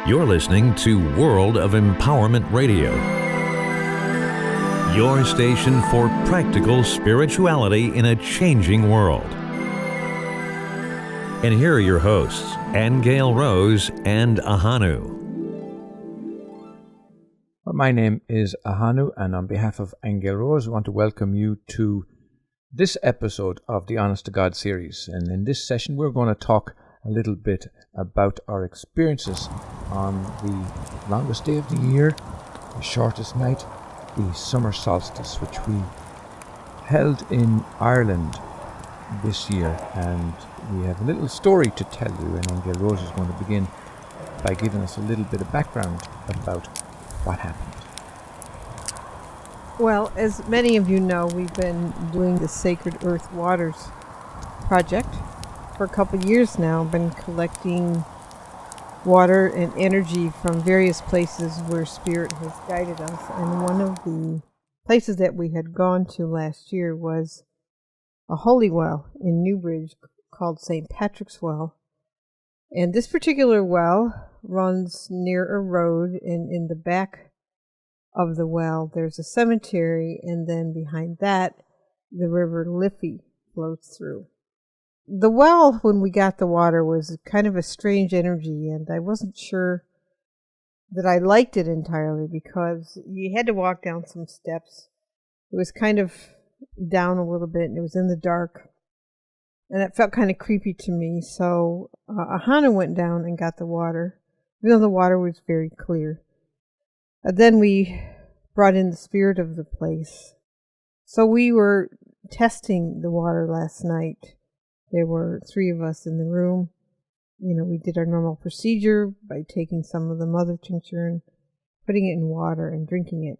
You're listening to World of Empowerment Radio, your station for practical spirituality in a changing world. And here are your hosts, Aingeal Rose and Ahonu. My name is Ahonu, and on behalf of Aingeal Rose, I want to welcome you to this episode of the Honest to God series. And in this session, we're going to talk a little bit about our experiences on the longest day of the year, the shortest night, the summer solstice, which we held in Ireland this year. And we have a little story to tell you, and Aingeal Rose is going to begin by giving us a little bit of background about what happened. Well, as many of you know, we've been doing the Sacred Earth Waters project for a couple of years now. Been collecting water and energy from various places where Spirit has guided us. And one of the places that we had gone to last year was a holy well in Newbridge called St. Patrick's Well. And this particular well runs near a road, and in the back of the well there's a cemetery, and then behind that the river Liffey flows through. The well, when we got the water, was kind of a strange energy, and I wasn't sure that I liked it entirely because you had to walk down some steps. It was kind of down a little bit, and it was in the dark, and it felt kind of creepy to me. So Ahonu went down and got the water, even though the water was very clear. Then we brought in the spirit of the place. So we were testing the water last night. There were 3 of us in the room. We did our normal procedure by taking some of the mother tincture and putting it in water and drinking it.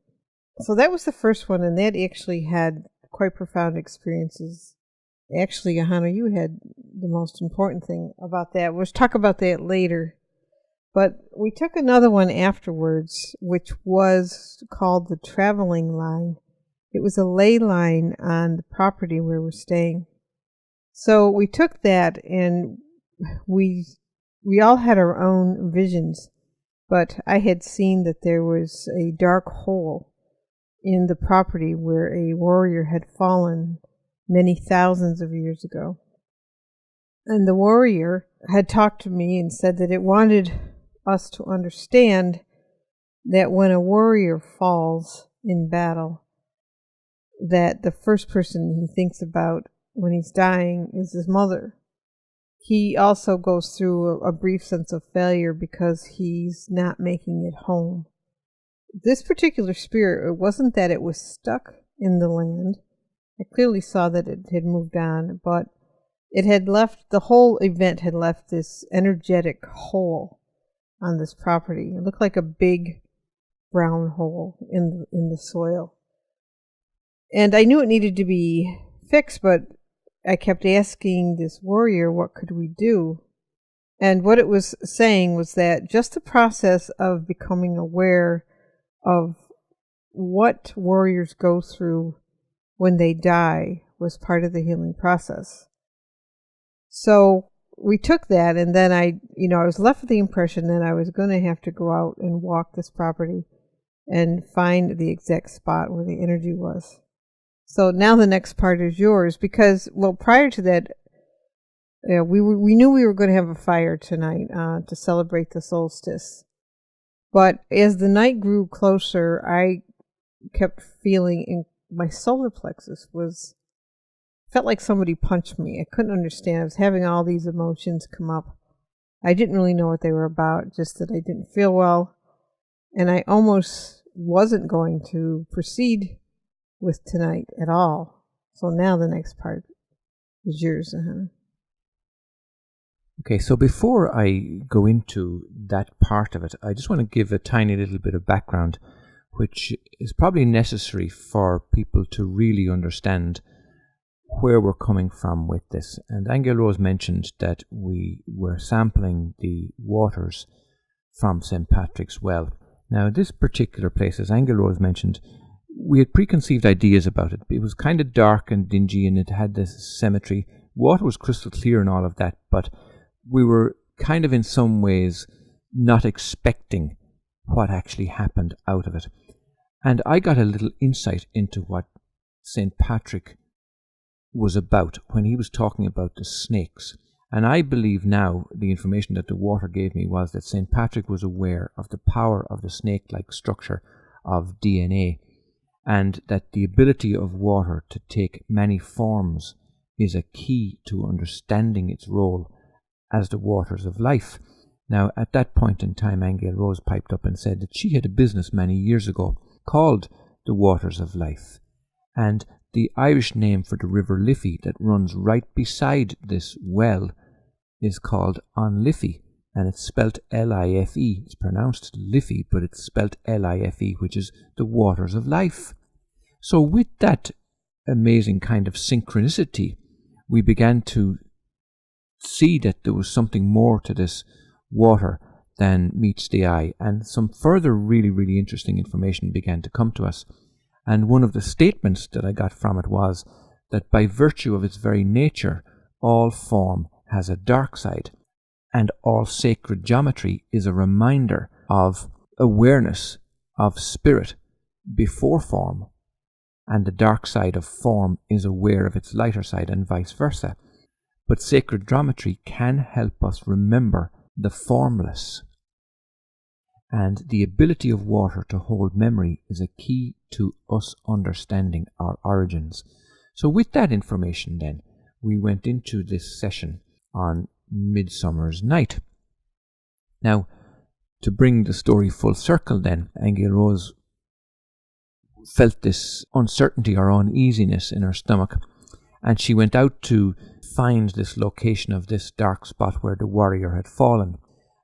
So that was the first one, and that actually had quite profound experiences. Actually, Ahonu, you had the most important thing about that. We'll talk about that later. But we took another one afterwards, which was called the traveling line. It was a ley line on the property where we're staying. So we took that, and we all had our own visions. But I had seen that there was a dark hole in the property where a warrior had fallen many thousands of years ago. And the warrior had talked to me and said that it wanted us to understand that when a warrior falls in battle, that the first person he thinks about when he's dying is his mother. He also goes through a brief sense of failure because he's not making it home. This particular spirit, it wasn't that it was stuck in the land. I clearly saw that it had moved on, but it had left, the whole event had left this energetic hole on this property. It looked like a big brown hole in the soil. And I knew it needed to be fixed, but I kept asking this warrior, what could we do? And what it was saying was that just the process of becoming aware of what warriors go through when they die was part of the healing process. So we took that, and then I was left with the impression that I was going to have to go out and walk this property and find the exact spot where the energy was. So now the next part is yours, because, well, prior to that, we knew we were going to have a fire tonight to celebrate the solstice. But as the night grew closer, I kept feeling in my solar plexus felt like somebody punched me. I couldn't understand. I was having all these emotions come up. I didn't really know what they were about, just that I didn't feel well. And I almost wasn't going to proceed with tonight at all. So now the next part is yours. Okay, so before I go into that part of it, I just want to give a tiny little bit of background, which is probably necessary for people to really understand where we're coming from with this. And Aingeal Rose mentioned that we were sampling the waters from St. Patrick's Well. Now, this particular place, as Aingeal Rose mentioned, we had preconceived ideas about it. It was kind of dark and dingy, and it had this cemetery. Water was crystal clear and all of that, but we were kind of in some ways not expecting what actually happened out of it. And I got a little insight into what St. Patrick was about when he was talking about the snakes. And I believe now the information that the water gave me was that St. Patrick was aware of the power of the snake-like structure of DNA, and that the ability of water to take many forms is a key to understanding its role as the waters of life. Now, at that point in time, Aingeal Rose piped up and said that she had a business many years ago called the Waters of Life, and the Irish name for the River Liffey that runs right beside this well is called An Liffey, and it's spelt L-I-F-E. It's pronounced Liffey, but it's spelt L-I-F-E, which is the waters of life. So with that amazing kind of synchronicity, we began to see that there was something more to this water than meets the eye, and some further really, really interesting information began to come to us. And one of the statements that I got from it was that by virtue of its very nature, all form has a dark side, and all sacred geometry is a reminder of awareness of spirit before form, and the dark side of form is aware of its lighter side, and vice versa. But sacred geometry can help us remember the formless, and the ability of water to hold memory is a key to us understanding our origins. So with that information then, we went into this session on Midsummer's Night. Now, to bring the story full circle then, Aingeal Rose felt this uncertainty or uneasiness in her stomach, and she went out to find this location of this dark spot where the warrior had fallen.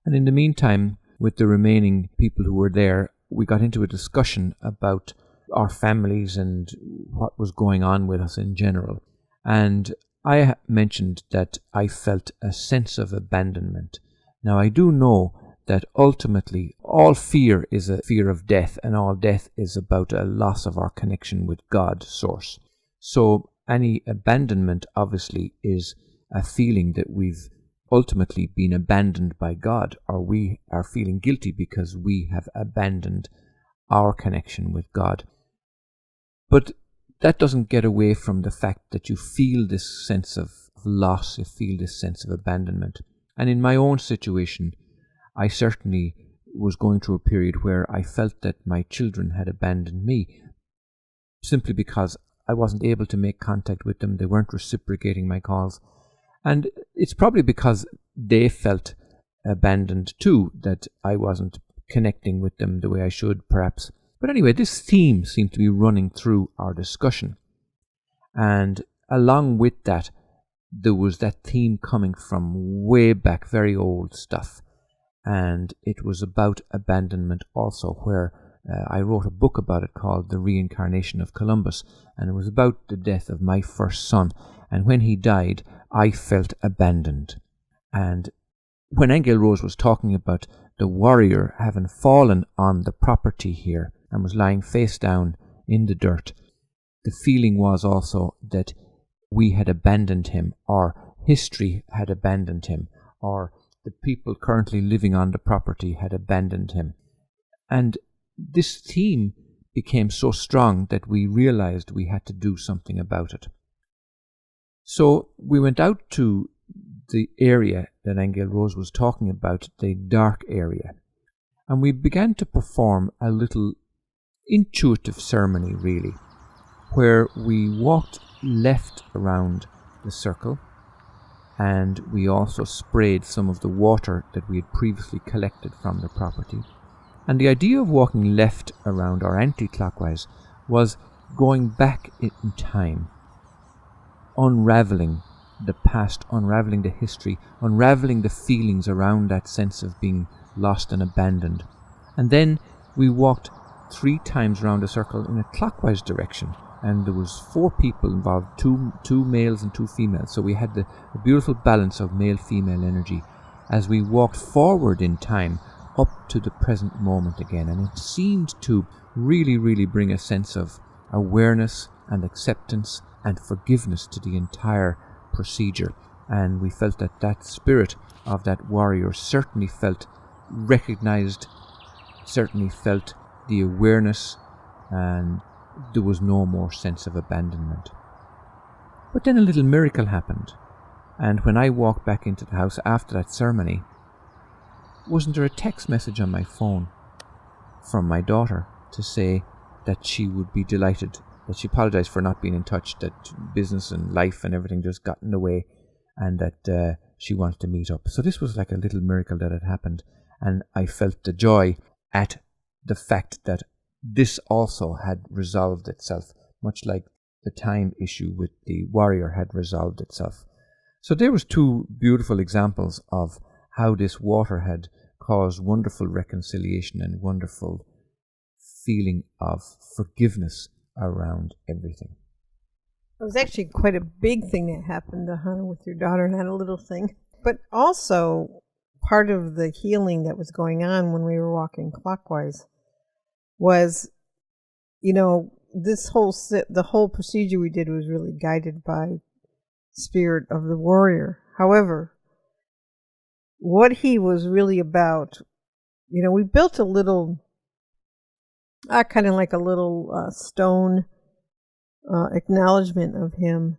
And in the meantime, with the remaining people who were there, we got into a discussion about our families and what was going on with us in general. And I mentioned that I felt a sense of abandonment. Now, I do know that ultimately all fear is a fear of death, and all death is about a loss of our connection with God, Source. So any abandonment obviously is a feeling that we've ultimately been abandoned by God, or we are feeling guilty because we have abandoned our connection with God. But that doesn't get away from the fact that you feel this sense of loss, you feel this sense of abandonment. And in my own situation, I certainly was going through a period where I felt that my children had abandoned me, simply because I wasn't able to make contact with them. They weren't reciprocating my calls. And it's probably because they felt abandoned too, that I wasn't connecting with them the way I should, perhaps. But anyway, this theme seemed to be running through our discussion. And along with that, there was that theme coming from way back, very old stuff. And it was about abandonment also, where I wrote a book about it called The Reincarnation of Columbus. And it was about the death of my first son. And when he died, I felt abandoned. And when Aingeal Rose was talking about the warrior having fallen on the property here and was lying face down in the dirt, the feeling was also that we had abandoned him, or history had abandoned him, or the people currently living on the property had abandoned him. And this theme became so strong that we realized we had to do something about it. So we went out to the area that Aingeal Rose was talking about, the dark area, and we began to perform a little intuitive ceremony, really, where we walked left around the circle, and we also sprayed some of the water that we had previously collected from the property. And the idea of walking left around, or anti-clockwise, was going back in time, unraveling the past, unraveling the history, unraveling the feelings around that sense of being lost and abandoned. And then we walked 3 times around the circle in a clockwise direction, and there was 4 people involved, two males and 2 females. So we had the beautiful balance of male-female energy as we walked forward in time up to the present moment again. And it seemed to really, really bring a sense of awareness and acceptance and forgiveness to the entire procedure. And we felt that that spirit of that warrior certainly felt recognized, certainly felt the awareness, and there was no more sense of abandonment. But then a little miracle happened, and when I walked back into the house after that ceremony, wasn't there a text message on my phone from my daughter to say that she would be delighted, that she apologized for not being in touch, that business and life and everything just got in the way, and that she wanted to meet up. So this was like a little miracle that had happened, and I felt the joy at the fact that this also had resolved itself, much like the time issue with the warrior had resolved itself. So there was two beautiful examples of how this water had caused wonderful reconciliation and wonderful feeling of forgiveness around everything. It was actually quite a big thing that happened, Ahonu, with your daughter, not a little thing. But also, part of the healing that was going on when we were walking clockwise was, the whole procedure we did was really guided by spirit of the warrior. However, what he was really about, we built a little, kind of like a little stone acknowledgement of him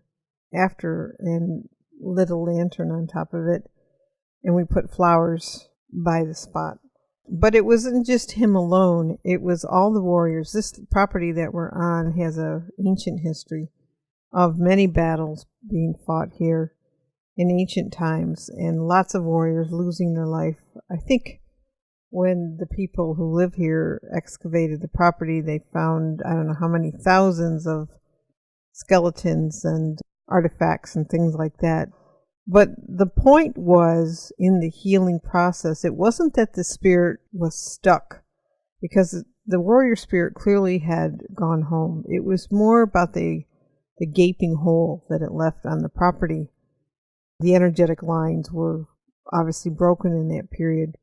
after, and lit a lantern on top of it, and we put flowers by the spot. But it wasn't just him alone, it was all the warriors. This property that we're on has an ancient history of many battles being fought here in ancient times, and lots of warriors losing their life. I think when the people who live here excavated the property, they found, I don't know how many thousands of skeletons and artifacts and things like that. But the point was, in the healing process, it wasn't that the spirit was stuck, because the warrior spirit clearly had gone home. It was more about the gaping hole that it left on the property. The energetic lines were obviously broken in that period.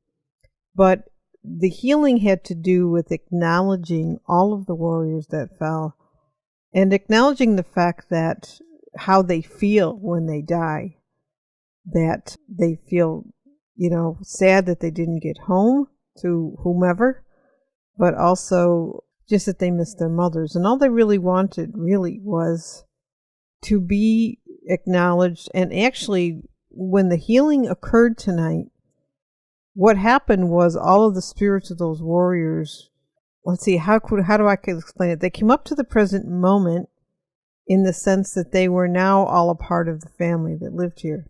But the healing had to do with acknowledging all of the warriors that fell, and acknowledging the fact that how they feel when they die, that they feel, sad that they didn't get home to whomever, but also just that they missed their mothers. And all they really wanted was to be acknowledged. And actually, when the healing occurred tonight, what happened was all of the spirits of those warriors, let's see, how do I explain it? They came up to the present moment in the sense that they were now all a part of the family that lived here.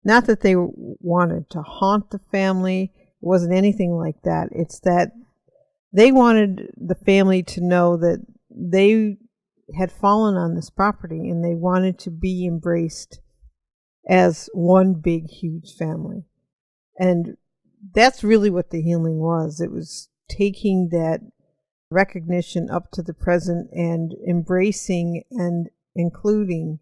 Not that they wanted to haunt the family. It wasn't anything like that. It's that they wanted the family to know that they had fallen on this property, and they wanted to be embraced as one big, huge family. And that's really what the healing was. It was taking that recognition up to the present and embracing and including.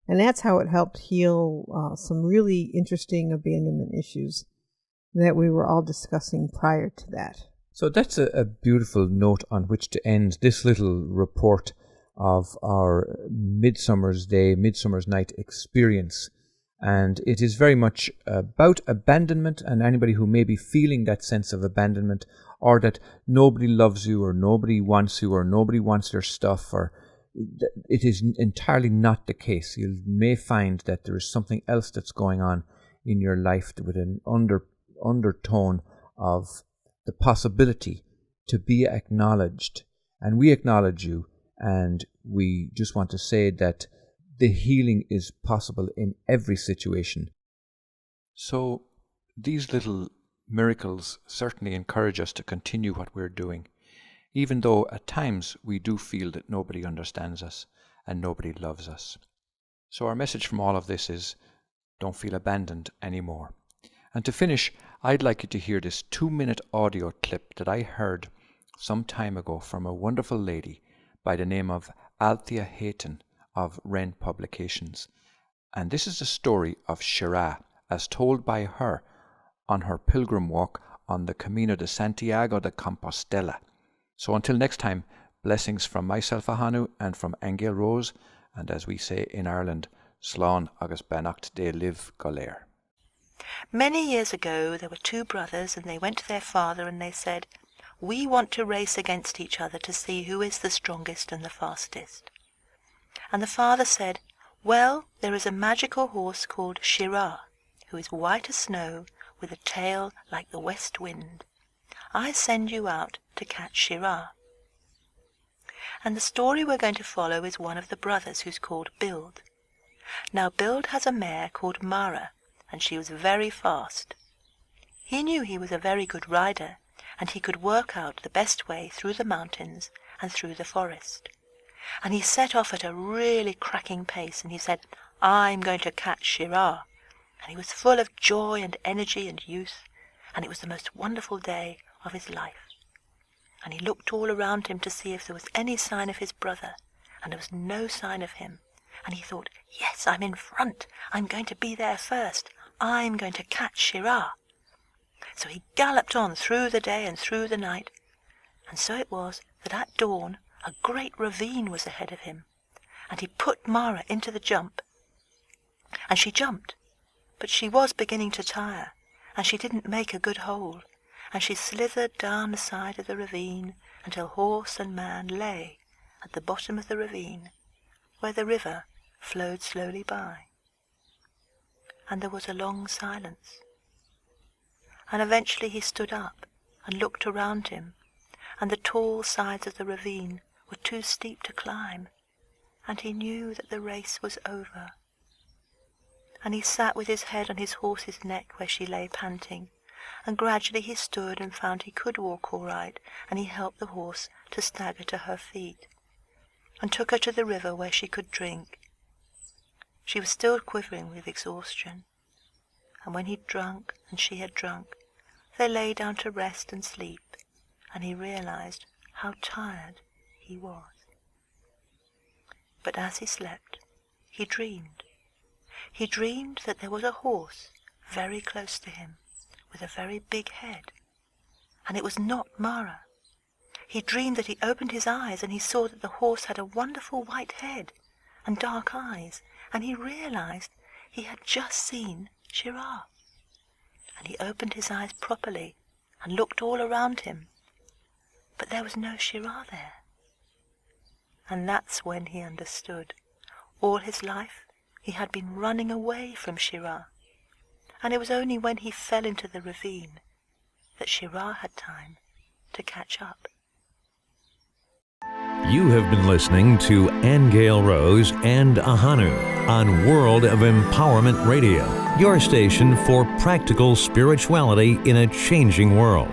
And that's how it helped heal some really interesting abandonment issues that we were all discussing prior to that. So that's a beautiful note on which to end this little report of our Midsummer's Night experience. And it is very much about abandonment, and anybody who may be feeling that sense of abandonment, or that nobody loves you, or nobody wants you, or nobody wants their stuff, or it is entirely not the case. You may find that there is something else that's going on in your life with an undertone of the possibility to be acknowledged. And we acknowledge you, and we just want to say that the healing is possible in every situation. So these little miracles certainly encourage us to continue what we're doing, even though at times we do feel that nobody understands us and nobody loves us. So our message from all of this is, don't feel abandoned anymore. And to finish, I'd like you to hear this 2-minute audio clip that I heard some time ago from a wonderful lady by the name of Althea Hayton of Wren Publications. And this is the story of Shirah, as told by her on her pilgrim walk on the Camino de Santiago de Compostela. So until next time, blessings from myself, Ahonu, and from Aingeal Rose, and as we say in Ireland, Slán agus beannacht de live go léir. Many years ago there were two brothers, and they went to their father and they said, "We want to race against each other to see who is the strongest and the fastest." And the father said, "Well, there is a magical horse called Shirah, who is white as snow, with a tail like the west wind. I send you out to catch Shirah." And the story we're going to follow is one of the brothers, who's called Bild. Now Bild has a mare called Mara, and she was very fast. He knew he was a very good rider, and he could work out the best way through the mountains and through the forest. And he set off at a really cracking pace, and he said, "I'm going to catch Shirah." And he was full of joy and energy and youth, and it was the most wonderful day of his life. And he looked all around him to see if there was any sign of his brother, and there was no sign of him. And he thought, "Yes, I'm in front. I'm going to be there first. I'm going to catch Shirah." So he galloped on through the day and through the night. And so it was that at dawn a great ravine was ahead of him, and he put Mara into the jump. And she jumped, but she was beginning to tire, and she didn't make a good hole, and she slithered down the side of the ravine until horse and man lay at the bottom of the ravine, where the river flowed slowly by. And there was a long silence. And eventually he stood up and looked around him, and the tall sides of the ravine were too steep to climb, and he knew that the race was over. And he sat with his head on his horse's neck where she lay panting, and gradually he stood and found he could walk all right, and he helped the horse to stagger to her feet, and took her to the river where she could drink. She was still quivering with exhaustion, and when he'd drunk and she had drunk, they lay down to rest and sleep, and he realized how tired he was. But as he slept, he dreamed. He dreamed that there was a horse very close to him, with a very big head, and it was not Mara. He dreamed that he opened his eyes and he saw that the horse had a wonderful white head and dark eyes, and he realized he had just seen Shirah. And he opened his eyes properly and looked all around him, but there was no Shirah there. And that's when he understood. All his life he had been running away from Shirah, and it was only when he fell into the ravine that Shirah had time to catch up. You have been listening to Aingeal Rose and Ahonu on World of Empowerment Radio, your station for practical spirituality in a changing world.